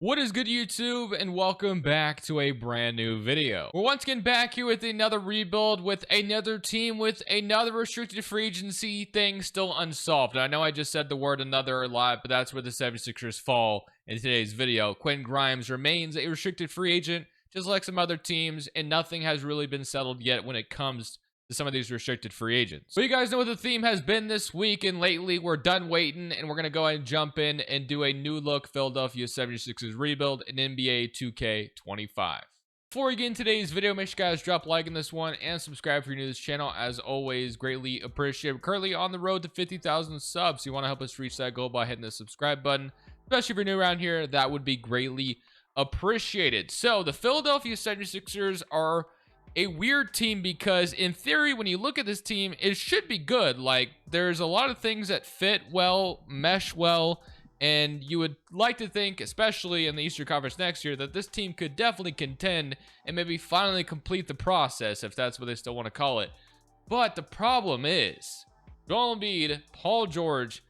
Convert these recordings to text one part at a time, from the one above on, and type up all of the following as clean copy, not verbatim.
What is good, YouTube, and welcome back to a brand new video. We're once again back here with another rebuild with another team with another restricted free agency thing still unsolved. And I know I just said the word another a lot, but that's where the 76ers fall in today's video. Quentin Grimes remains a restricted free agent, just like some other teams, and nothing has really been settled yet when it comes to some of these restricted free agents. Well, you guys know what the theme has been this week, and lately we're done waiting, and we're going to go ahead and jump in and do a new look Philadelphia 76ers rebuild in NBA 2K25. Before we get into today's video, make sure you guys drop a like on this one and subscribe if you're new to this channel. As always, greatly appreciate it. We're currently on the road to 50,000 subs, so you want to help us reach that goal by hitting the subscribe button. Especially if you're new around here, that would be greatly appreciated. So the Philadelphia 76ers are a weird team because in theory, when you look at this team, it should be good. Like, there's a lot of things that fit well, mesh well, and you would like to think, especially in the Eastern Conference next year, that this team could definitely contend and maybe finally complete the process, if that's what they still want to call it. But the problem is, Joel Embiid, Paul George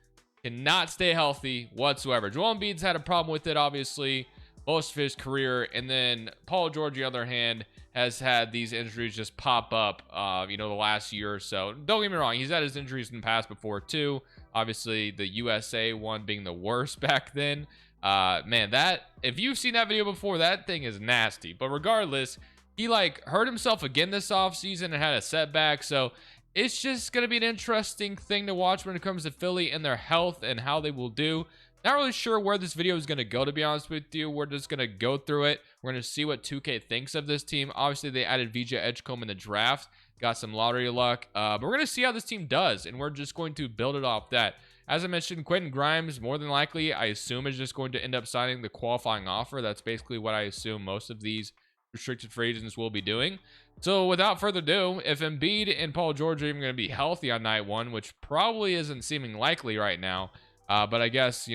cannot stay healthy whatsoever. Joel Embiid's had a problem with it, obviously, most of his career, and then Paul George, on the other hand, has had these injuries just pop up, the last year or so. Don't get me wrong, he's had his injuries in the past before too. Obviously, the USA one being the worst back then. Man, that, if you've seen that video before, that thing is nasty. But regardless, he hurt himself again this offseason and had a setback. So it's just going to be an interesting thing to watch when it comes to Philly and their health and how they will do. Not really sure where this video is going to go, to be honest with you. We're just going to go through it. We're going to see what 2K thinks of this team. Obviously, they added VJ Edgecombe in the draft. Got some lottery luck. But we're going to see how this team does, and we're just going to build it off that. As I mentioned, Quentin Grimes, more than likely, I assume, is just going to end up signing the qualifying offer. That's basically what I assume most of these restricted free agents will be doing. So without further ado, if Embiid and Paul George are even going to be healthy on night one, which probably isn't seeming likely right now, but I guess,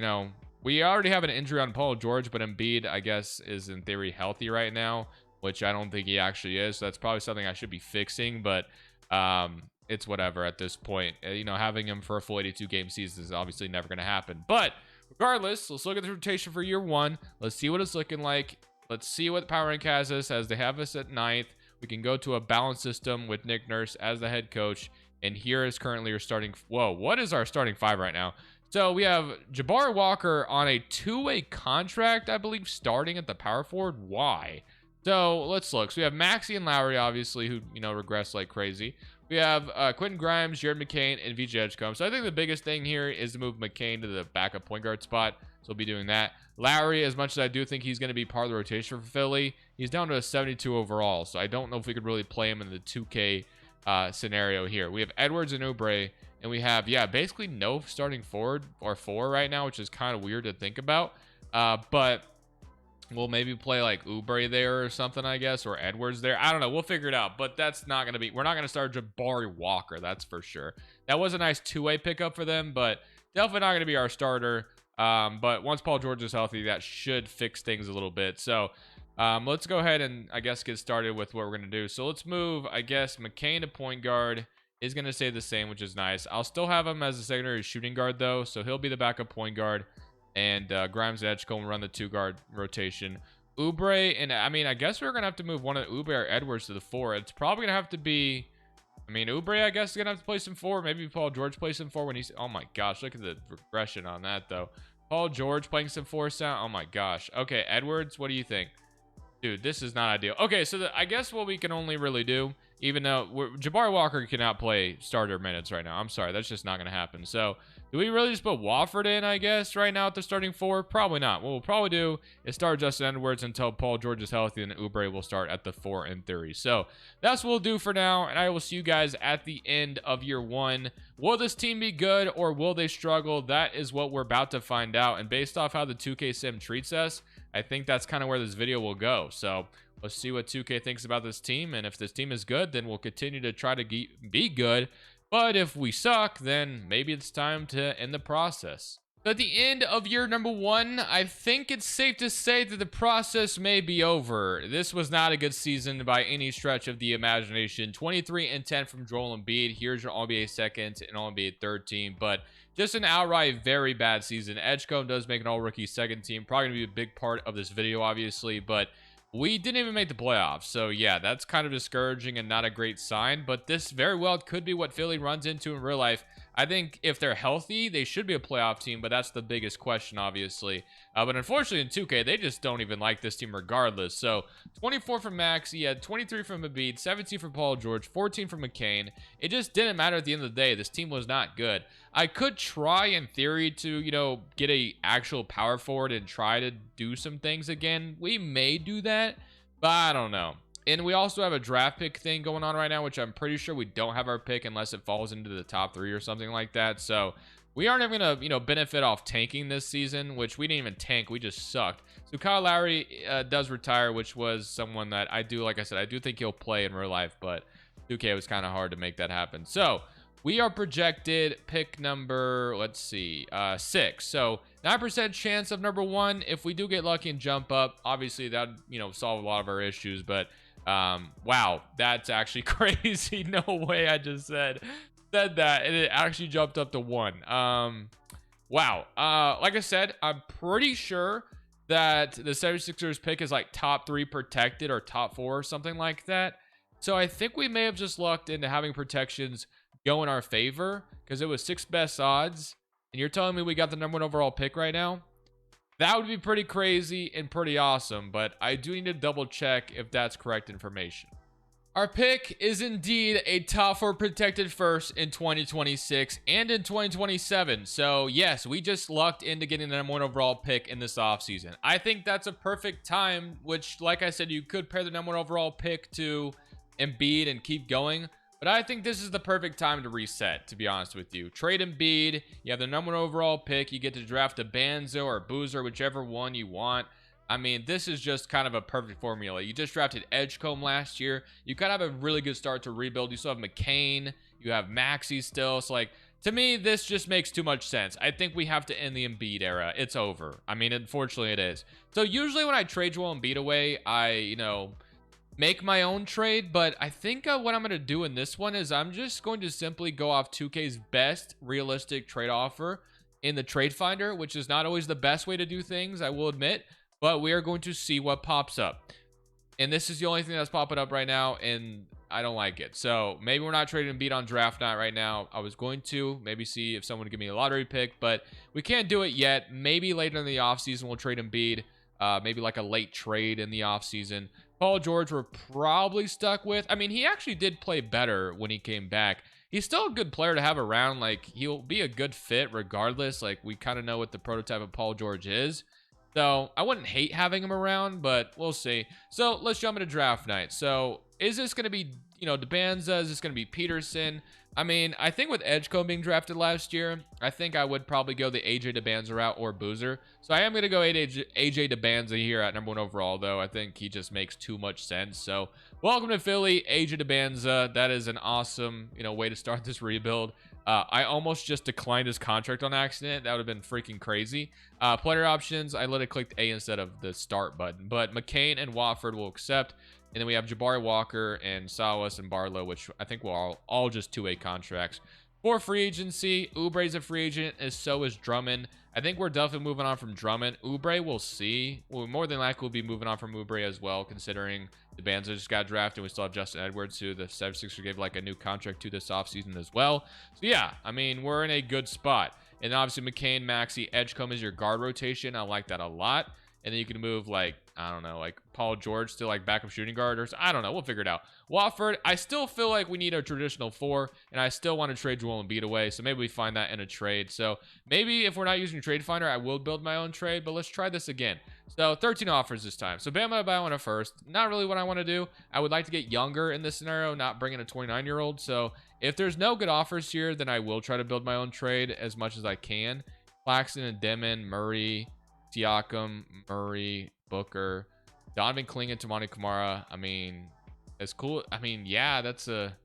we already have an injury on Paul George, but Embiid, I guess, is in theory healthy right now, which I don't think he actually is. So that's probably something I should be fixing, but it's whatever at this point. Having him for a full 82-game season is obviously never going to happen. But regardless, let's look at the rotation for year one. Let's see what it's looking like. Let's see what Power Rank has us, as they have us at 9th. We can go to a balanced system with Nick Nurse as the head coach. And here is currently your starting... Whoa, what is our starting five right now? So we have Jabari Walker on a two-way contract, I believe, starting at the power forward. Why? So let's look. So we have Maxey and Lowry, obviously, who, regress like crazy. We have Quentin Grimes, Jared McCain, and VJ Edgecombe. So I think the biggest thing here is to move McCain to the backup point guard spot. So we'll be doing that. Lowry, as much as I do think he's going to be part of the rotation for Philly, he's down to a 72 overall. So I don't know if we could really play him in the 2K scenario here. We have Edwards and Oubre. And we have, basically no starting forward or four right now, which is kind of weird to think about. But we'll maybe play like Oubre there or something, I guess, or Edwards there. I don't know. We'll figure it out. But that's not going to be, we're not going to start Jabari Walker. That's for sure. That was a nice two-way pickup for them, but definitely not going to be our starter. But once Paul George is healthy, that should fix things a little bit. So let's go ahead and, I guess, get started with what we're going to do. So let's move, I guess, McCain to point guard. Is going to stay the same, which is nice. I'll still have him as a secondary shooting guard, though, so he'll be the backup point guard. And Grimes and Edgecombe will run the two-guard rotation. Oubre, and I guess we're going to have to move one of Oubre or Edwards to the 4. It's probably going to have to be... Oubre, I guess, is going to have to play some 4. Maybe Paul George plays some 4 when he's... Oh, my gosh, look at the regression on that, though. Paul George playing some 4 sound. Oh, my gosh. Okay, Edwards, what do you think? Dude, this is not ideal. Okay, so I guess what we can only really do, even though Jabari Walker cannot play starter minutes right now. I'm sorry, that's just not going to happen. So, do we really just put Wofford in, I guess, right now at the starting 4? Probably not. What we'll probably do is start Justin Edwards until Paul George is healthy, and Oubre will start at the 4 in theory. So, that's what we'll do for now, and I will see you guys at the end of year one. Will this team be good, or will they struggle? That is what we're about to find out, and based off how the 2K sim treats us, I think that's kind of where this video will go. So let's see what 2K thinks about this team. And if this team is good, then we'll continue to try to be good. But if we suck, then maybe it's time to end the process. At the end of year number one, I think it's safe to say that the process may be over. This was not a good season by any stretch of the imagination. 23-10 from Joel Embiid. Here's your All-NBA second and All-NBA third team. But Just an outright very bad season. Edgecombe does make an all-rookie second team. Probably going to be a big part of this video, obviously, but we didn't even make the playoffs. So, yeah, that's kind of discouraging and not a great sign, but this very well could be what Philly runs into in real life. I think if they're healthy, they should be a playoff team, but that's the biggest question, obviously. But unfortunately, in 2K, they just don't even like this team regardless. So, 24 from Max, he had 23 from Embiid, 17 from Paul George, 14 from McCain. It just didn't matter at the end of the day. This team was not good. I could try, in theory, to, get a actual power forward and try to do some things again. We may do that, but I don't know. And we also have a draft pick thing going on right now, which I'm pretty sure we don't have our pick unless it falls into the top 3 or something like that. So we aren't even going to, benefit off tanking this season, which we didn't even tank. We just sucked. So Kyle Lowry does retire, which was someone that I do, like I said, I do think he'll play in real life, but 2K was kind of hard to make that happen. So we are projected pick number, let's see, 6. So 9% chance of number 1. If we do get lucky and jump up, obviously that, solve a lot of our issues, but wow, that's actually crazy. No way. I just said that and it actually jumped up to 1. Wow. Like I said, I'm pretty sure that the 76ers pick is like top 3 protected or top 4 or something like that. So I think we may have just lucked into having protections go in our favor because it was 6th best odds. And you're telling me we got the number 1 overall pick right now? That would be pretty crazy and pretty awesome, but I do need to double check if that's correct information. Our pick is indeed a top 4 protected first in 2026 and in 2027. So yes, we just lucked into getting the number 1 overall pick in this offseason. I think that's a perfect time, which, like I said, you could pair the number 1 overall pick to Embiid and keep going. But I think this is the perfect time to reset, to be honest with you. Trade Embiid, you have the number 1 overall pick, you get to draft a Banzo or Boozer, whichever one you want. I mean, this is just kind of a perfect formula. You just drafted Edgecombe last year. You kind of have a really good start to rebuild. You still have McCain, you have Maxey still. So, like, to me, this just makes too much sense. I think we have to end the Embiid era. It's over. I mean, unfortunately, it is. So, usually when I trade Joel Embiid away, I, make my own trade, but I think what I'm going to do in this one is I'm just going to simply go off 2K's best realistic trade offer in the trade finder, which is not always the best way to do things, I will admit, but we are going to see what pops up. And this is the only thing that's popping up right now, and I don't like it. So maybe we're not trading Embiid on draft night right now. I was going to maybe see if someone would give me a lottery pick, but we can't do it yet. Maybe later in the offseason we'll trade Embiid, maybe like a late trade in the offseason. Paul George we're probably stuck with. I mean, he actually did play better when he came back. He's still a good player to have around. Like, he'll be a good fit regardless. Like, we kind of know what the prototype of Paul George is. So, I wouldn't hate having him around, but we'll see. So, let's jump into draft night. So, is this going to be, DeBanza? Is this going to be Peterson? I mean, I think with Edgecombe being drafted last year, I think I would probably go the AJ DeBanza route or Boozer. So I am going to go AJ DeBanza here at number 1 overall, though. I think he just makes too much sense. So welcome to Philly, AJ DeBanza. That is an awesome, way to start this rebuild. I almost just declined his contract on accident. That would have been freaking crazy. Player options, I literally clicked A instead of the start button. But McCain and Watford will accept. And then we have Jabari Walker and Salas and Barlow, which I think will all just 2-way contracts. For free agency, Oubre's a free agent, and so is Drummond. I think we're definitely moving on from Drummond. Oubre, we'll see. Well, more than likely, we'll be moving on from Oubre as well, considering the Banza just got drafted. We still have Justin Edwards, who the 76ers gave like a new contract to this offseason as well. So yeah, I mean, we're in a good spot. And obviously, McCain, Maxey, Edgecombe is your guard rotation. I like that a lot. And then you can move, like, I don't know, like Paul George to like backup shooting guard or I don't know. We'll figure it out. Watford, I still feel like we need a traditional 4, and I still want to trade Joel Embiid away. So maybe we find that in a trade. So maybe if we're not using Trade Finder, I will build my own trade, but let's try this again. So 13 offers this time. So Bam Adebayo on a first. Not really what I want to do. I would like to get younger in this scenario, not bring in a 29-year-old. So if there's no good offers here, then I will try to build my own trade as much as I can. Claxton and Demon, Murray, Siakam, Murray, Booker, Donovan Clingan to Monty Kamara. I mean, it's cool. I mean, yeah, that's a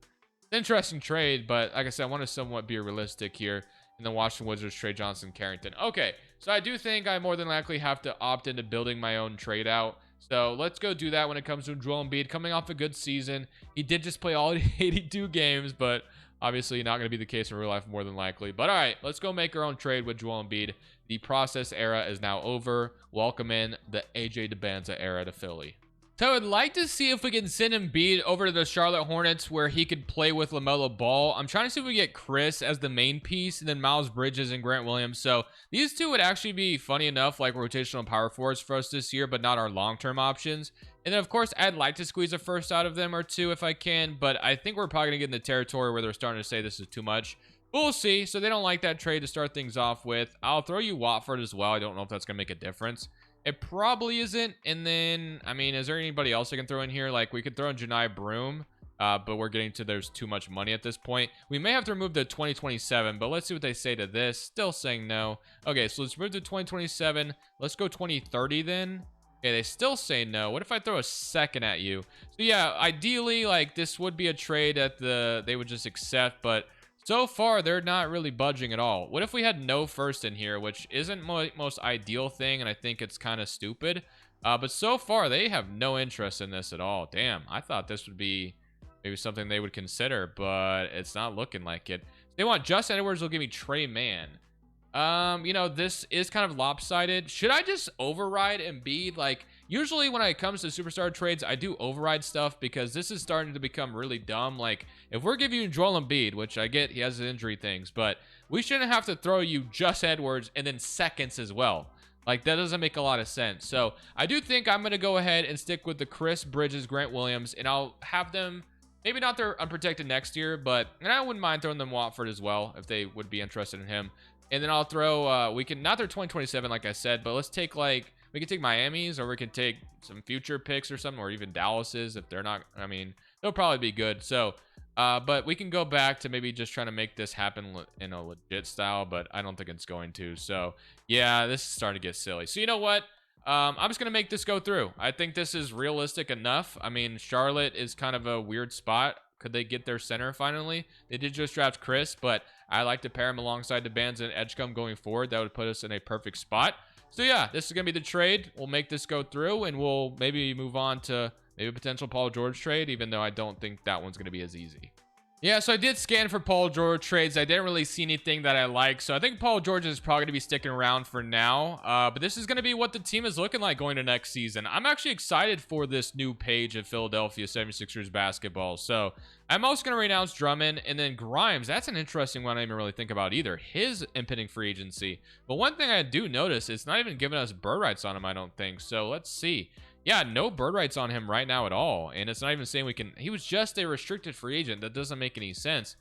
interesting trade, but like I said, I want to somewhat be realistic here. And then Washington Wizards trade Johnson Carrington. Okay, so I do think I more than likely have to opt into building my own trade out. So let's go do that when it comes to Joel Embiid coming off a good season. He did just play all 82 games, but Obviously, not going to be the case in real life, more than likely. But all right, let's go make our own trade with Joel Embiid. The process era is now over. Welcome in the AJ DeBanza era to Philly. So I would like to see if we can send Embiid over to the Charlotte Hornets where he could play with LaMelo Ball. I'm trying to see if we get Chris as the main piece and then Miles Bridges and Grant Williams. So these two would actually be, funny enough, like rotational power forwards for us this year, but not our long-term options. And then, of course, I'd like to squeeze a first out of them or two if I can, but I think we're probably going to get in the territory where they're starting to say this is too much. We'll see. So they don't like that trade to start things off with. I'll throw you Watford as well. I don't know if that's going to make a difference. It probably isn't. And then, I mean, is there anybody else I can throw in here? Like, we could throw in Janai Broom, but we're getting to there's too much money at this point. We may have to remove the 2027, but let's see what they say to this. Still saying no. Okay, so let's move to 2027. Let's go 2030 then. Okay, they still say no. What if I throw a second at you? So yeah, ideally, like, this would be a trade that they would just accept, but so far, they're not really budging at all. What if we had no first in here, which isn't my most ideal thing, and I think it's kind of stupid. But so far, they have no interest in this at all. Damn, I thought this would be maybe something they would consider, but it's not looking like it. They want Justin Edwards, they'll give me Trey Mann. You know, this is kind of lopsided. Should I just override Embiid? Like, usually when it comes to superstar trades, I do override stuff because this is starting to become really dumb. Like, if we're giving you Joel Embiid, which I get he has his injury things, but we shouldn't have to throw you just Edwards and then seconds as well. Like, that doesn't make a lot of sense. So I do think I'm going to go ahead and stick with the Chris Bridges, Grant Williams, and I'll have them, maybe not their unprotected next year, but and I wouldn't mind throwing them Watford as well if they would be interested in him. And then I'll throw, we can, not their 2027, like I said, but let's take, like, we can take Miami's, or we can take some future picks or something, or even Dallas's if they're not, I mean, they'll probably be good. So, but we can go back to maybe just trying to make this happen in a legit style, but I don't think it's going to. So, yeah, this is starting to get silly. So, you know what? I'm just going to make this go through. I think this is realistic enough. I mean, Charlotte is kind of a weird spot. Could they get their center finally? They did just draft Chris, but I like to pair him alongside DeBanza and Edgecombe going forward. That would put us in a perfect spot. So yeah, this is going to be the trade. We'll make this go through, and we'll maybe move on to maybe a potential Paul George trade, even though I don't think that one's going to be as easy. Yeah, so I did scan for Paul George trades. I didn't really see anything that I like. So I think Paul George is probably going to be sticking around for now. But this is going to be what the team is looking like going to next season. I'm actually excited for this new page of Philadelphia 76ers basketball. So I'm also going to renounce Drummond, and then Grimes. That's an interesting one I didn't really think about either. His impending free agency. But one thing I do notice, it's not even giving us bird rights on him, I don't think. So let's see. Yeah, no bird rights on him right now at all. And it's not even saying we can... He was just a restricted free agent. That doesn't make any sense.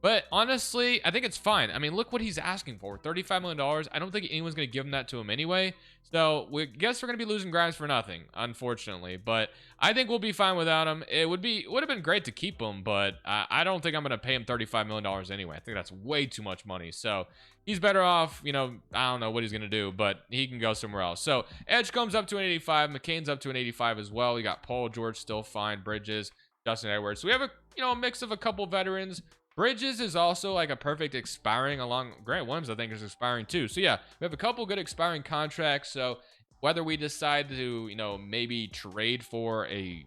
But honestly, I think it's fine. I mean, look what he's asking for. $35 million. I don't think anyone's going to give him that to him anyway. So we guess we're going to be losing Grimes for nothing, unfortunately. But I think we'll be fine without him. It would have been great to keep him, but I don't think I'm going to pay him $35 million anyway. I think that's way too much money. So he's better off, you know, I don't know what he's going to do, but he can go somewhere else. So Edge comes up to an 85. McCain's up to an 85 as well. We got Paul George still fine. Bridges, Justin Edwards. So we have a mix of a couple veterans. Bridges is also like a perfect expiring along. Grant Williams, I think, is expiring too. So yeah, we have a couple good expiring contracts. So whether we decide to, maybe trade for a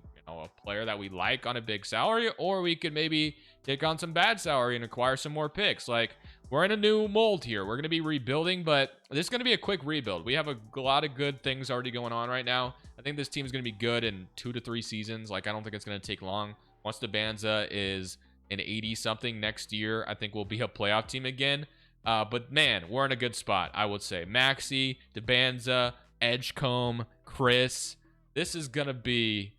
player that we like on a big salary, or we could maybe take on some bad salary and acquire some more picks. Like, we're in a new mold here. We're going to be rebuilding, but this is going to be a quick rebuild. We have a lot of good things already going on right now. I think this team is going to be good in 2 to 3 seasons. Like, I don't think it's going to take long. Once DeBanza is an 80-something next year, I think we'll be a playoff team again. But man, we're in a good spot, I would say. Maxey, DeBanza, Edgecombe, Chris. This is going to be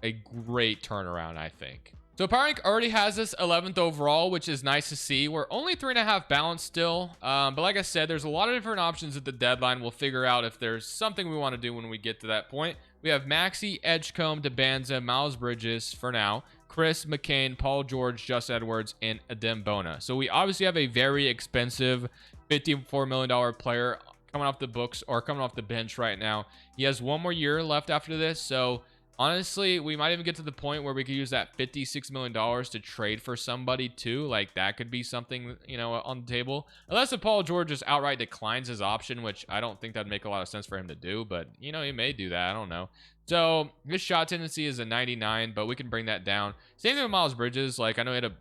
a great turnaround, I think. So Power Rank already has us 11th overall, which is nice to see. We're only 3.5 balanced still. But like I said, there's a lot of different options at the deadline. We'll figure out if there's something we want to do when we get to that point. We have Maxey, Edgecombe, DeBanza, Miles Bridges for now. Chris, McCain, Paul George, Just Edwards, and Adem Bona. So we obviously have a very expensive $54 million player coming off the books, or coming off the bench right now. He has 1 more year left after this. So honestly, we might even get to the point where we could use that $56 million to trade for somebody too. Like, that could be something, on the table. Unless if Paul George just outright declines his option, which I don't think that'd make a lot of sense for him to do. But, he may do that. I don't know. So his shot tendency is a 99, but we can bring that down. Same thing with Miles Bridges. Like, I know he had a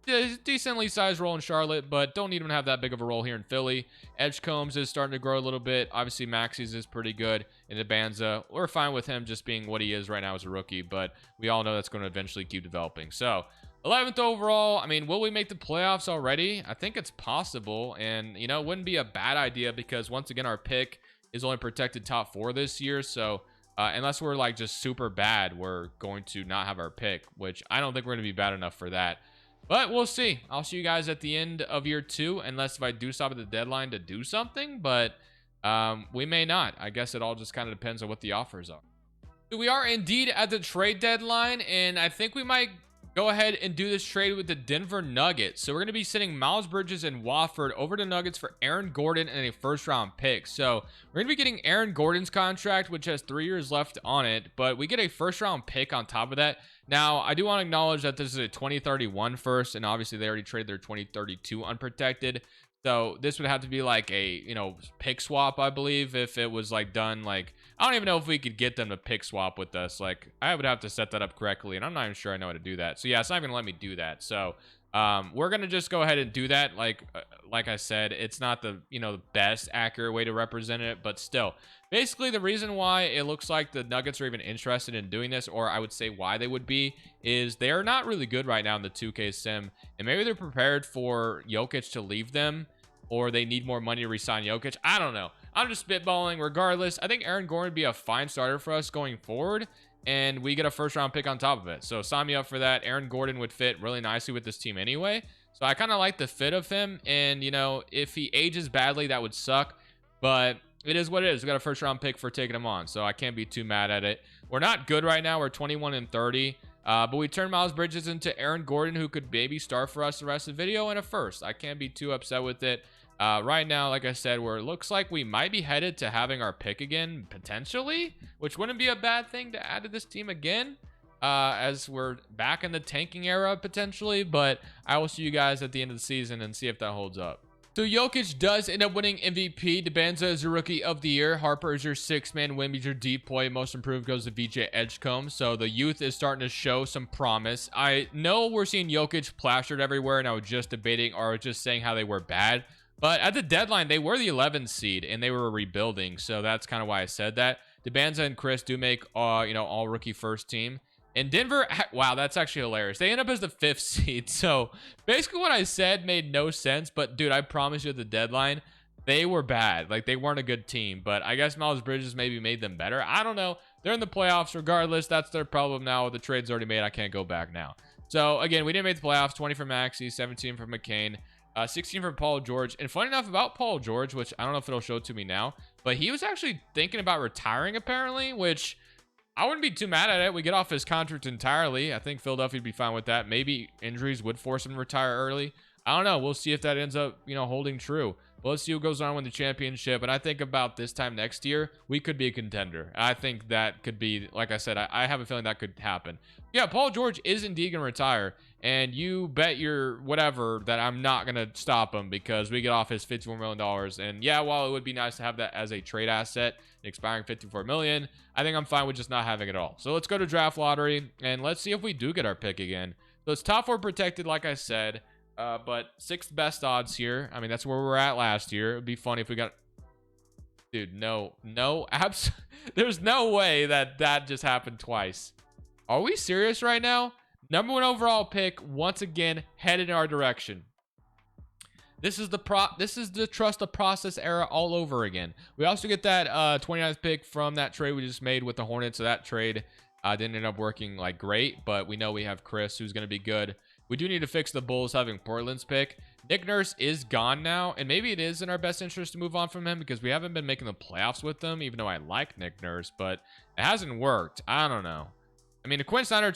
decently sized role in Charlotte, but don't even have that big of a role here in Philly. Edgecombs is starting to grow a little bit. Obviously, Maxey's is pretty good. And Ibanza, we're fine with him just being what he is right now as a rookie, but we all know that's going to eventually keep developing. So, 11th overall. I mean, will we make the playoffs already? I think it's possible, and, you know, it wouldn't be a bad idea because, once again, our pick is only protected top 4 this year, so unless we're, like, just super bad, we're going to not have our pick, which I don't think we're going to be bad enough for that. But we'll see. I'll see you guys at the end of year 2, unless if I do stop at the deadline to do something, but we may not. I guess it all just kind of depends on what the offers are. So we are indeed at the trade deadline, and I think we might go ahead and do this trade with the Denver Nuggets. So we're going to be sending Miles Bridges and Wofford over to Nuggets for Aaron Gordon and a first-round pick. So we're going to be getting Aaron Gordon's contract, which has 3 years left on it, but we get a first-round pick on top of that. Now, I do want to acknowledge that this is a 2031 first, and obviously they already traded their 2032 unprotected. So this would have to be like a, you know, pick swap, I believe, if it was like done. Like, I don't even know if we could get them to pick swap with us. Like, I would have to set that up correctly, and I'm not even sure I know how to do that. So yeah, it's not even gonna let me do that. So we're gonna just go ahead and do that. Like I said, it's not the, you know, the best accurate way to represent it, but still, basically the reason why it looks like the Nuggets are even interested in doing this, or I would say why they would be, is they are not really good right now in the 2K sim, and maybe they're prepared for Jokic to leave them, or they need more money to re-sign Jokic. I don't know. I'm just spitballing. Regardless, I think Aaron Gordon would be a fine starter for us going forward, and we get a first-round pick on top of it. So sign me up for that. Aaron Gordon would fit really nicely with this team anyway. So I kind of like the fit of him, and, you know, if he ages badly, that would suck, but it is what it is. We got a first-round pick for taking him on, so I can't be too mad at it. We're not good right now. We're 21-30. But we turned Miles Bridges into Aaron Gordon, who could maybe start for us the rest of the video, and a first. I can't be too upset with it. Right now, like I said, it looks like we might be headed to having our pick again, potentially, which wouldn't be a bad thing to add to this team again, as we're back in the tanking era, potentially. But I will see you guys at the end of the season and see if that holds up. So Jokic does end up winning MVP. Debanza is your Rookie of the Year. Harper is your 6-man. Wemby's your depoy. Most improved goes to VJ Edgecombe. So the youth is starting to show some promise. I know we're seeing Jokic plastered everywhere, and I was just debating or just saying how they were bad. But at the deadline, they were the 11th seed, and they were rebuilding. So that's kind of why I said that. Debanza and Chris do make, you know, all rookie first team. And Denver, wow, that's actually hilarious. They end up as the 5th seed. So basically what I said made no sense. But, dude, I promise you at the deadline, they were bad. Like, they weren't a good team. But I guess Miles Bridges maybe made them better. I don't know. They're in the playoffs regardless. That's their problem now. The trade's already made. I can't go back now. So, again, we didn't make the playoffs. 20 from Maxey, 17 from McCain. 16 from Paul George. And funny enough about Paul George, which I don't know if it'll show to me now, but he was actually thinking about retiring apparently, which I wouldn't be too mad at it. We get off his contract entirely. I think Philadelphia would be fine with that. Maybe injuries would force him to retire early. I don't know. We'll see if that ends up, you know, holding true. But let's see who goes on with the championship. And I think about this time next year, we could be a contender. I think that could be, like I said, I have a feeling that could happen. Yeah, Paul George is indeed going to retire. And you bet your whatever that I'm not going to stop him because we get off his $54 million. And yeah, while it would be nice to have that as a trade asset, expiring $54 million, I think I'm fine with just not having it all. So let's go to draft lottery and let's see if we do get our pick again. So it's top 4 protected, like I said. But 6th best odds here. I mean, that's where we were at last year. It would be funny if we got... Dude, no. There's no way that just happened twice. Are we serious right now? Number 1 overall pick, once again, headed in our direction. This is the trust the process era all over again. We also get that 29th pick from that trade we just made with the Hornets. So that trade didn't end up working like great, but we know we have Chris, who's going to be good. We do need to fix the Bulls having Portland's pick. Nick Nurse is gone now, and maybe it is in our best interest to move on from him because we haven't been making the playoffs with them, even though I like Nick Nurse, but it hasn't worked. I don't know. I mean, Quinn Snyder,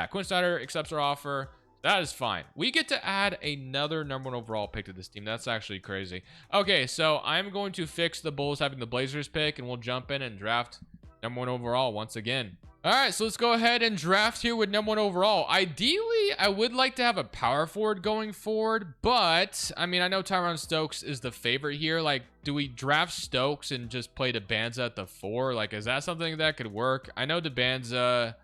Quinn Snyder accepts our offer. That is fine. We get to add another number 1 overall pick to this team. That's actually crazy. Okay, so I'm going to fix the Bulls having the Blazers pick, and we'll jump in and draft number 1 overall once again. All right, so let's go ahead and draft here with number 1 overall. Ideally, I would like to have a power forward going forward, but, I mean, I know Tyron Stokes is the favorite here. Like, do we draft Stokes and just play Debanza at the 4? Like, is that something that could work? I know Debanza...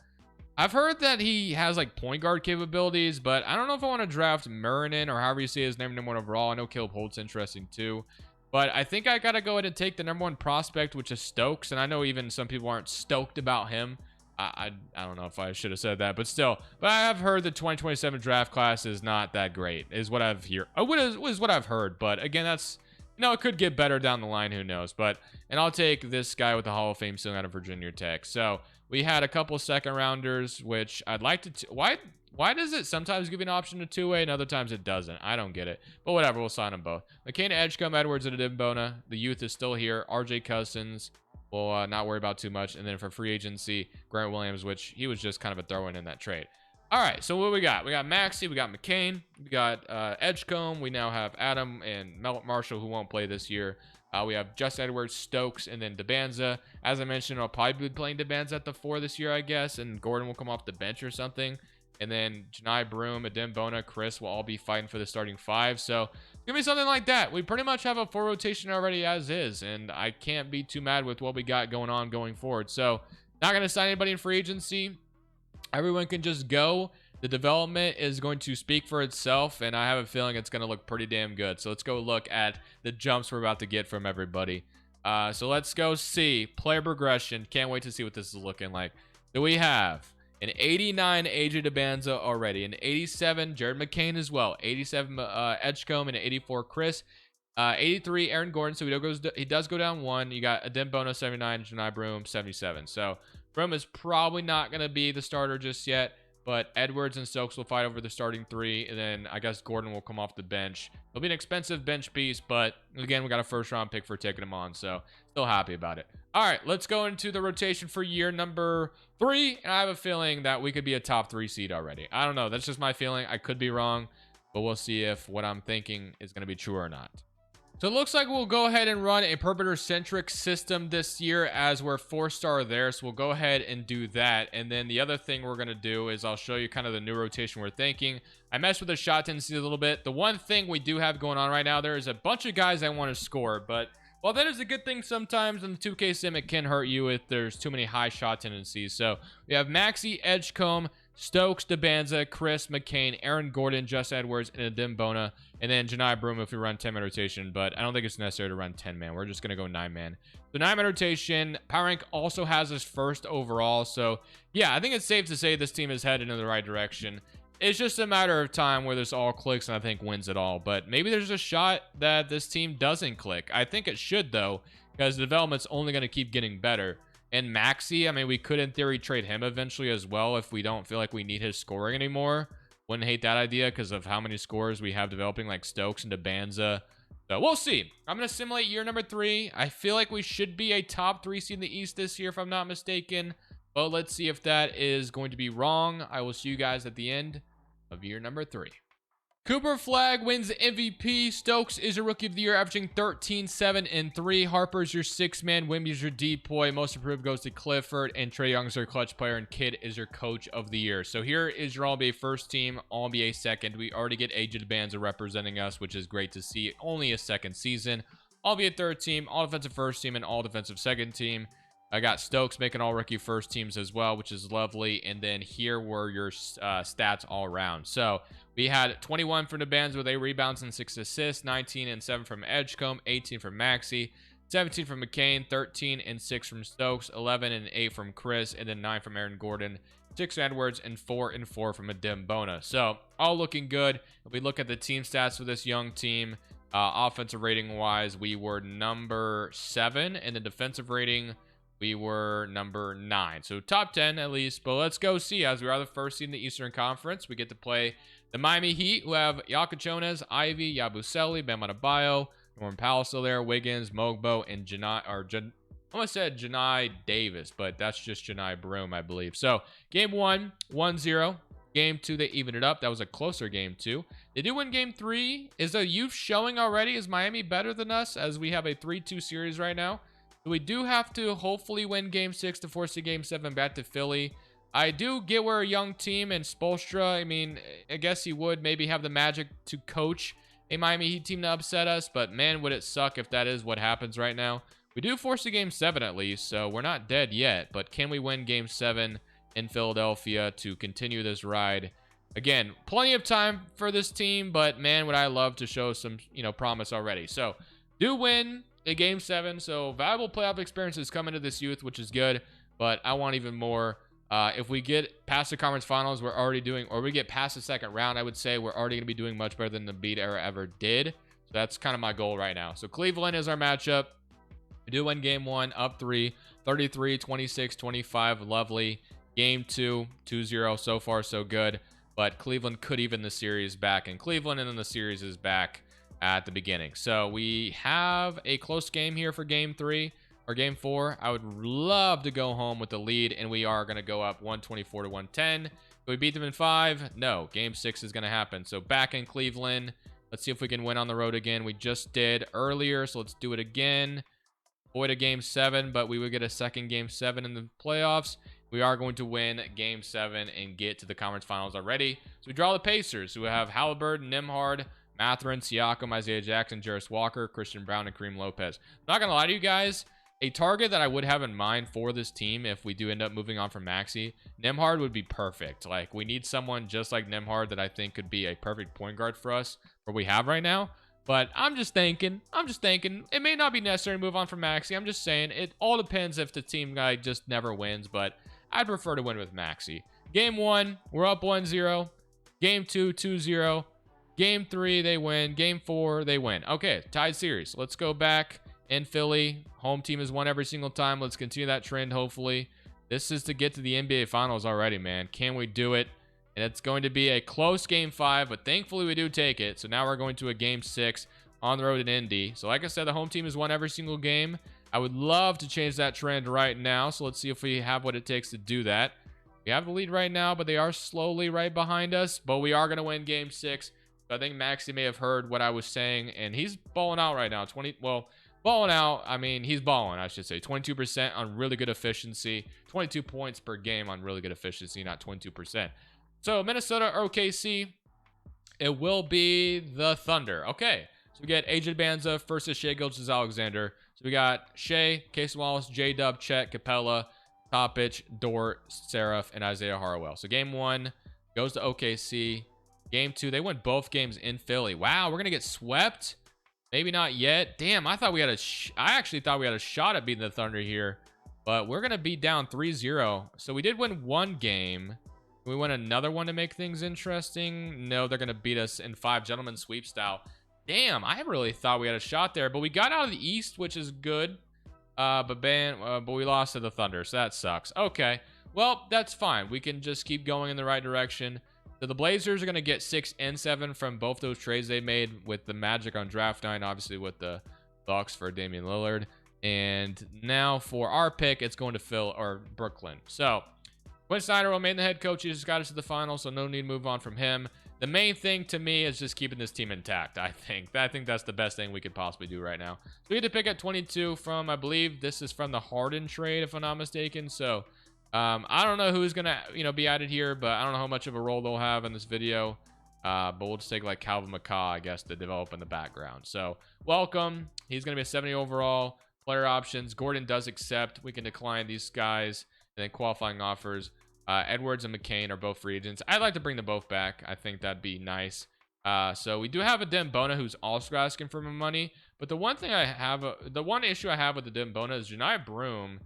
I've heard that he has like point guard capabilities, but I don't know if I want to draft Murinen or however you say his name, number 1 overall. I know Caleb Holt's interesting too, but I think I gotta go ahead and take the number 1 prospect, which is Stokes. And I know even some people aren't stoked about him. I don't know if I should have said that, but still. But I have heard the 2027 draft class is not that great, is what I've heard. What I've heard. But again, that's, it could get better down the line. Who knows? And I'll take this guy with the Hall of Fame ceiling out of Virginia Tech. So we had a couple second rounders, which I'd like to. Why does it sometimes give you an option to two-way and other times it doesn't? I don't get it. But whatever, we'll sign them both. McCain, Edgecombe, Edwards, and Adimbona. The youth is still here. RJ Cousins. We'll not worry about too much. And then for free agency, Grant Williams, which he was just kind of a throw-in that trade. All right, so what we got? We got Maxey, we got McCain, we got Edgecombe. We now have Adam and Marshall, who won't play this year. We have Justin Edwards, Stokes, and then Debanza. As I mentioned, I'll probably be playing Debanza at the 4 this year, I guess, and Gordon will come off the bench or something. And then Janai Broom, Adimbona, Chris will all be fighting for the starting 5. So give me something like that. We pretty much have a 4 rotation already as is, and I can't be too mad with what we got going forward. So not going to sign anybody in free agency. Everyone can just go. The development is going to speak for itself, and I have a feeling it's going to look pretty damn good. So let's go look at the jumps we're about to get from everybody. So let's go see player progression. Can't wait to see what this is looking like. Do we have an 89 AJ Debanza already, an 87 Jared McCain as well, 87 Edgecombe, and an 84 Chris, 83 Aaron Gordon. So he does go down 1. You got Adimbona 79, Janai Broom 77. So Broom is probably not going to be the starter just yet, but Edwards and Stokes will fight over the starting 3, and then I guess Gordon will come off the bench. It'll be an expensive bench piece, but again, we got a first-round pick for taking him on, so still happy about it. All right, let's go into the rotation for year number 3, and I have a feeling that we could be a top 3 seed already. I don't know. That's just my feeling. I could be wrong, but we'll see if what I'm thinking is going to be true or not. So it looks like we'll go ahead and run a perimeter-centric system this year as we're 4-star there. So we'll go ahead and do that. And then the other thing we're going to do is I'll show you kind of the new rotation we're thinking. I messed with the shot tendency a little bit. The one thing we do have going on right now, there is a bunch of guys I want to score. But while that is a good thing sometimes, in the 2K sim, it can hurt you if there's too many high shot tendencies. So we have Maxey, Edgecombe, Stokes, Debanza, Chris, McCain, Aaron Gordon, Just Edwards, and Adimbona. And then Janai Broom if we run 10-man rotation. But I don't think it's necessary to run 10-man. We're just going to go 9-man. The 9-man rotation, Power Rank also has us 1st overall. So, yeah, I think it's safe to say this team is headed in the right direction. It's just a matter of time where this all clicks and I think wins it all. But maybe there's a shot that this team doesn't click. I think it should, though, because the development's only going to keep getting better. And Maxey, I mean, we could, in theory, trade him eventually as well if we don't feel like we need his scoring anymore. Wouldn't hate that idea because of how many scores we have developing, like Stokes and Debanza. So we'll see. I'm going to simulate year number 3. I feel like we should be a top 3 seed in the East this year, if I'm not mistaken. But let's see if that is going to be wrong. I will see you guys at the end of year number 3. Cooper Flagg wins MVP. Stokes is your Rookie of the Year, averaging 13, 7, and 3. Harper's your 6-man. Wimby's your depoy. Most improved goes to Clifford. And Trae Young's your clutch player. And Kidd is your Coach of the Year. So here is your All-NBA first team, All-NBA second. We already get AJ Debanza representing us, which is great to see. Only a second season. All-NBA third team, All-Defensive first team, and All-Defensive second team. I got Stokes making all-rookie first teams as well, which is lovely. And then here were your stats all around. So we had 21 from Debanza with 8 rebounds and 6 assists, 19 and 7 from Edgecombe, 18 from Maxey, 17 from McCain, 13 and 6 from Stokes, 11 and 8 from Chris, and then 9 from Aaron Gordon, 6 from Edwards, and 4 and 4 from Adimbona. So all looking good. If we look at the team stats for this young team, offensive rating wise, we were number 7, and the defensive rating, we were number 9. So top 10 at least. But let's go see. As we are the first seed in the Eastern Conference, we get to play the Miami Heat, who have Yakachones, Ivy, Yabusele, Bam Adebayo, Norman Powell still there, Wiggins, Mogbo, and I almost said Janai Davis, but that's just Janai Broom, I believe. So game 1, 1-0. Game 2, they evened it up. That was a closer game 2. They do win game 3. Is the youth showing already? Is Miami better than us, as we have a 3-2 series right now? So we do have to hopefully win game 6 to force a game 7 back to Philly. I do get we're a young team, and Spoelstra, I mean, I guess he would maybe have the magic to coach a Miami Heat team to upset us, but man, would it suck if that is what happens right now. We do force a game 7 at least, so we're not dead yet, but can we win game 7 in Philadelphia to continue this ride. Again, plenty of time for this team, but man, would I love to show some, promise already. So, do win a Game 7, so valuable playoff experiences come into this youth, which is good, but I want even more. If we get past the conference finals, we're already doing, or we get past the second round, I would say we're already going to be doing much better than the Embiid era ever did. So that's kind of my goal right now. So Cleveland is our matchup. We do win game 1, up 3, 33, 26, 25, lovely. Game 2, 2-0, so far so good. But Cleveland could even the series back in Cleveland, and then the series is back at the beginning. So we have a close game here for game 3. Or game 4, I would love to go home with the lead, and we are going to go up 124 to 110. Can we beat them in 5? No. Game 6 is going to happen. So back in Cleveland, let's see if we can win on the road again. We just did earlier, so let's do it again. Avoid a game 7, but we would get a second game 7 in the playoffs. We are going to win game 7 and get to the conference finals already. So we draw the Pacers, who have Halliburton, Nembhard, Mathurin, Siakam, Isaiah Jackson, Jarris Walker, Christian Brown, and Kareem Lopez. I'm not going to lie to you guys. A target that I would have in mind for this team if we do end up moving on from Maxey, Nembhard would be perfect. Like, we need someone just like Nembhard that I think could be a perfect point guard for us, what we have right now. But I'm just thinking, it may not be necessary to move on from Maxey. I'm just saying, it all depends if the team guy just never wins, but I'd prefer to win with Maxey. Game 1, we're up 1-0. Game 2, 2-0. Game 3, they win. Game 4, they win. Okay, tied series. Let's go back in Philly. Home team has won every single time. Let's continue that trend, hopefully. This is to get to the NBA Finals already, man. Can we do it? And it's going to be a close game 5, but thankfully we do take it. So now we're going to a game 6 on the road in Indy. So like I said, the home team has won every single game. I would love to change that trend right now. So let's see if we have what it takes to do that. We have the lead right now, but they are slowly right behind us. But we are going to win game 6. So I think Maxey may have heard what I was saying, and he's balling out right now. Balling out, I mean, he's balling, I should say. 22% on really good efficiency. 22 points per game on really good efficiency, not 22%. So, Minnesota or OKC, it will be the Thunder. Okay, so we get AJ Banza versus Shai Gilgeous-Alexander. So we got Shai, Casey Wallace, J-Dub, Chet, Capella, Topic, Dort, Seraph, and Isaiah Harwell. So game 1 goes to OKC. Game 2, they win both games in Philly. Wow, we're going to get swept? Maybe not yet. Damn, I thought we had I actually thought we had a shot at beating the Thunder here. But we're going to be down 3-0. So we did win one game. Can we win another one to make things interesting? No, they're going to beat us in 5 gentlemen sweep style. Damn, I really thought we had a shot there. But we got out of the East, which is good. But we lost to the Thunder, so that sucks. Okay, well, that's fine. We can just keep going in the right direction. So the Blazers are going to get 6 and 7 from both those trades they made with the Magic on draft night, obviously with the Bucks for Damian Lillard. And now for our pick, it's going to Phil or Brooklyn. So Quinn Snyder will remain the head coach. He just got us to the finals, so no need to move on from him. The main thing to me is just keeping this team intact, I think. I think that's the best thing we could possibly do right now. So we had to pick at 22 from, I believe this is from the Harden trade, if I'm not mistaken. So I don't know who's going to, be added here, but I don't know how much of a role they'll have in this video. But we'll just take like Calvin McCaw, I guess, to develop in the background. So welcome. He's going to be a 70 overall. Player options. Gordon does accept. We can decline these guys. And then qualifying offers. Edwards and McCain are both free agents. I'd like to bring them both back. I think that'd be nice. So we do have a Dembona who's also asking for more money. But the one thing I have, the one issue I have with the Dembona is Janai Broome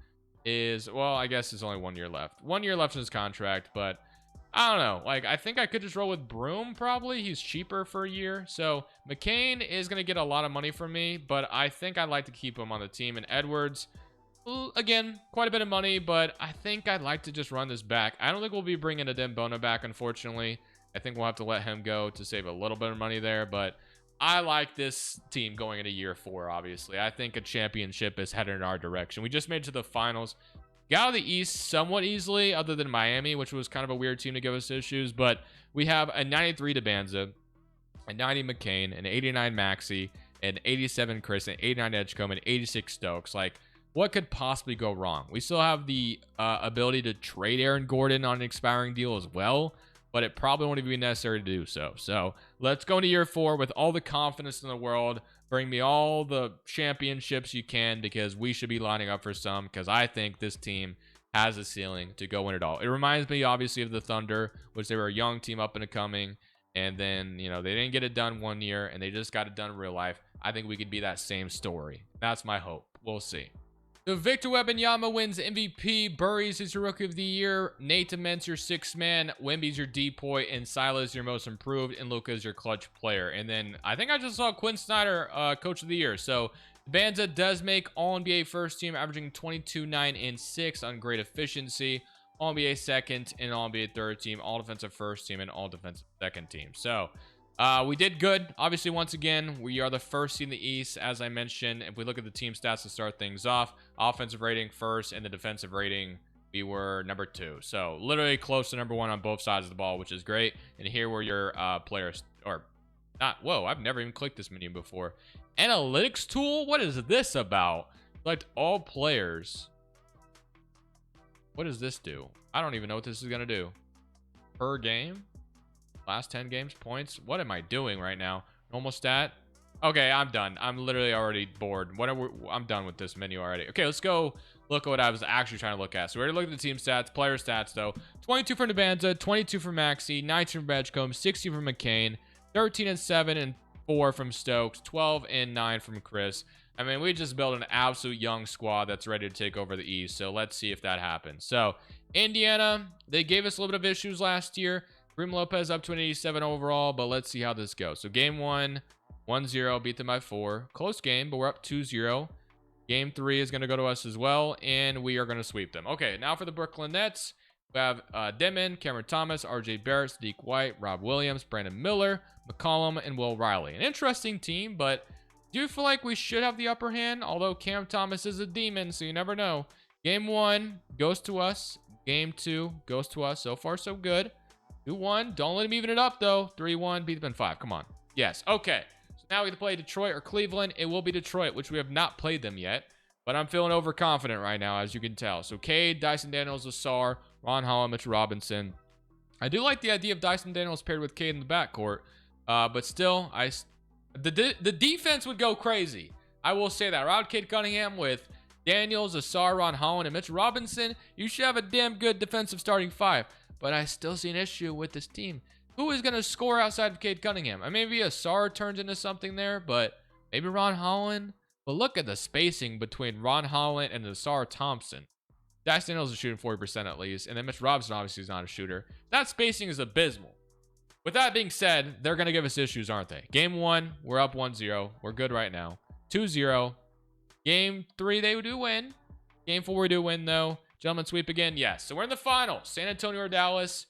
is, well, I guess there's only 1 year left. 1 year left in his contract, but I don't know. Like, I think I could just roll with Broome probably. He's cheaper for a year. So McCain is going to get a lot of money from me, but I think I'd like to keep him on the team. And Edwards, again, quite a bit of money, but I think I'd like to just run this back. I don't think we'll be bringing a Dembona back, unfortunately. I think we'll have to let him go to save a little bit of money there, but I like this team going into year 4, obviously. I think a championship is headed in our direction. We just made it to the finals. Got out of the East somewhat easily, other than Miami, which was kind of a weird team to give us issues, but we have a 93 Debanza, a 90 McCain, an 89 Maxey, an 87 Chris, an 89 Edgecombe, an 86 Stokes. Like, what could possibly go wrong? We still have the ability to trade Aaron Gordon on an expiring deal as well, but it probably won't even be necessary to do so. So let's go into year 4 with all the confidence in the world. Bring me all the championships you can, because we should be lining up for some, because I think this team has a ceiling to go win it all. It reminds me, obviously, of the Thunder, which they were a young team up and coming. And then, you know, they didn't get it done one year, and they just got it done in real life. I think we could be that same story. That's my hope. We'll see. So Victor Wembanyama wins MVP. Burries is your Rookie of the Year. Nate Immense, your 6th man. Wemby's your depoy. And Silas, your most improved. And Luka's your clutch player. And then I think I just saw Quinn Snyder, Coach of the Year. So Banza does make All-NBA first team, averaging 22, 9, and 6 on great efficiency. All-NBA second and All-NBA third team. All-defensive first team and all-defensive second team. So we did good. Obviously, once again, we are the first team in the East, as I mentioned. If we look at the team stats to start things off, offensive rating first and the defensive rating, we were number 2. So literally close to number 1 on both sides of the ball, which is great. And here were your players, or not. Whoa, I've never even clicked this menu before. Analytics tool? What is this about? Select all players. What does this do? I don't even know what this is going to do. Per game? Last 10 games, points. What am I doing right now? Normal stat. Okay, I'm done. I'm literally already bored. Whatever. I'm done with this menu already. Okay, let's go look at what I was actually trying to look at. So we already looked at the team stats, player stats though. 22 for Nabanza, 22 for Maxey, 19 from Bedgecombe, 16 from McCain, 13 and 7 and 4 from Stokes, 12 and 9 from Chris. I mean, we just built an absolute young squad that's ready to take over the East. So let's see if that happens. So Indiana, they gave us a little bit of issues last year. Kareem Lopez up to an 87 overall, but let's see how this goes. So game 1, 1-0, beat them by 4. Close game, but we're up 2-0. Game 3 is going to go to us as well, and we are going to sweep them. Okay, now for the Brooklyn Nets. We have Demon, Cameron Thomas, RJ Barrett, Sadiq White, Rob Williams, Brandon Miller, McCollum, and Will Riley. An interesting team, but do you feel like we should have the upper hand? Although Cam Thomas is a demon, so you never know. Game 1 goes to us. Game 2 goes to us. So far, so good. 2-1. Don't let him even it up, though. 3-1. Beat them in 5. Come on. Yes. Okay. So now we have to play Detroit or Cleveland. It will be Detroit, which we have not played them yet. But I'm feeling overconfident right now, as you can tell. So Cade, Dyson Daniels, Asar, Ron Holland, Mitch Robinson. I do like the idea of Dyson Daniels paired with Cade in the backcourt. But still, the defense would go crazy. I will say that. Around Cade Cunningham with Daniels, Asar, Ron Holland, and Mitch Robinson, you should have a damn good defensive starting 5. But I still see an issue with this team. Who is going to score outside of Cade Cunningham? I mean, maybe Asar turns into something there, but maybe Ron Holland. But look at the spacing between Ron Holland and Asar Thompson. Dyson Daniels is shooting 40% at least, and then Mitch Robinson obviously is not a shooter. That spacing is abysmal. With that being said, they're going to give us issues, aren't they? Game 1, we're up 1-0. We're good right now. 2-0. Game 3, they do win. Game 4, we do win, though. Gentlemen sweep again. Yes. So we're in the final. San Antonio or Dallas.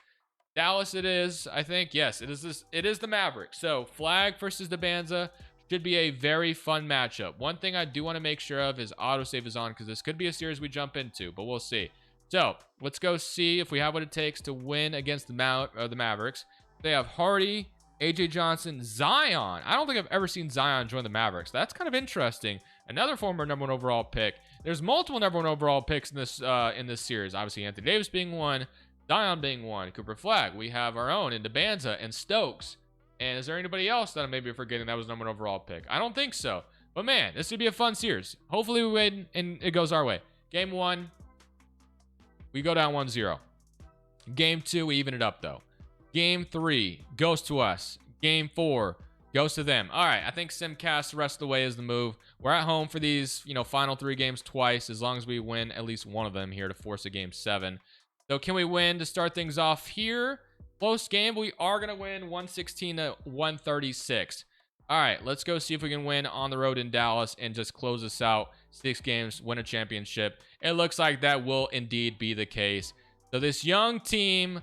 Dallas it is, I think. Yes, it is this. It is the Mavericks. So Flag versus Debanza should be a very fun matchup. One thing I do want to make sure of is autosave is on, because this could be a series we jump into, but we'll see. So let's go see if we have what it takes to win against the Mavericks. They have Hardy, AJ Johnson, Zion. I don't think I've ever seen Zion join the Mavericks. That's kind of interesting. Another former #1 overall pick. There's multiple #1 overall picks in this series. Obviously, Anthony Davis being one, Zion being one, Cooper Flag. We have our own in Debanza and Stokes. And is there anybody else that I may be forgetting that was #1 overall pick? I don't think so. But man, this would be a fun series. Hopefully we win and it goes our way. Game 1, we go down 1-0. Game 2, we even it up though. Game 3 goes to us. Game 4 goes to them. All right, I think Simcast the rest of the way is the move. We're at home for these, final 3 games twice, as long as we win at least one of them here to force a game 7. So can we win to start things off here? Close game. We are going to win 116 to 136. All right, let's go see if we can win on the road in Dallas and just close this out. 6 games, win a championship. It looks like that will indeed be the case. So this young team,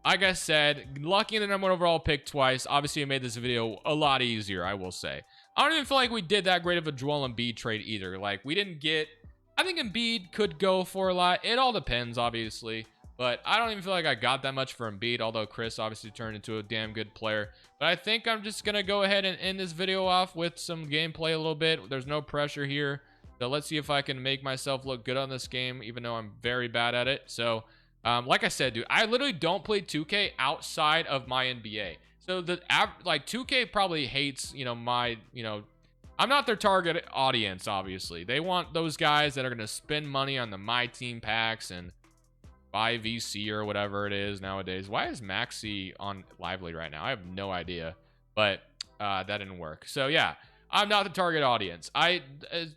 like I said, lucky in the #1 overall pick twice. Obviously, it made this video a lot easier, I will say. I don't even feel like we did that great of a Joel Embiid trade either. Like, we didn't get... I think Embiid could go for a lot. It all depends, obviously. But I don't even feel like I got that much for Embiid, although Chris obviously turned into a damn good player. But I think I'm just going to go ahead and end this video off with some gameplay a little bit. There's no pressure here. So let's see if I can make myself look good on this game, even though I'm very bad at it. So, like I said, dude, I literally don't play 2K outside of my NBA. So, 2K probably hates, I'm not their target audience, obviously. They want those guys that are going to spend money on the My Team packs and 5VC or whatever it is nowadays. Why is Maxi on Lively right now? I have no idea, but that didn't work. So yeah, I'm not the target audience.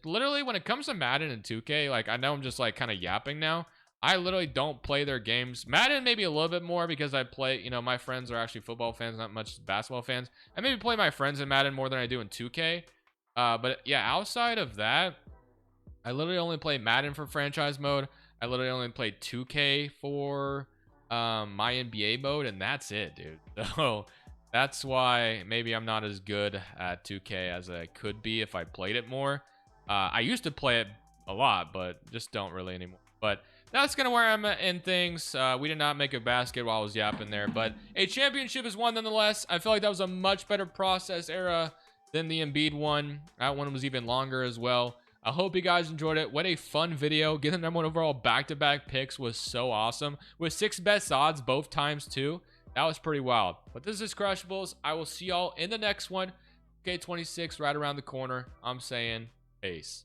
Literally, when it comes to Madden and 2K, like, I know I'm just like kind of yapping now. I literally don't play their games. Madden maybe a little bit more because I play, you know, my friends are actually football fans, not much basketball fans. I maybe play my friends in Madden more than I do in 2K. But yeah, outside of that, I literally only play Madden for franchise mode. I literally only play 2K for my NBA mode, and that's it, dude. So that's why maybe I'm not as good at 2K as I could be if I played it more. I used to play it a lot, but just don't really anymore. But that's kind of where I'm at in things. We did not make a basket while I was yapping there, but a championship is won nonetheless. I feel like that was a much better process era than the Embiid one. That one was even longer as well. I hope you guys enjoyed it. What a fun video. Getting the #1 overall back-to-back picks was so awesome. With 6 best odds both times too. That was pretty wild. But this is Crushables. I will see y'all in the next one. K26 right around the corner. I'm saying peace.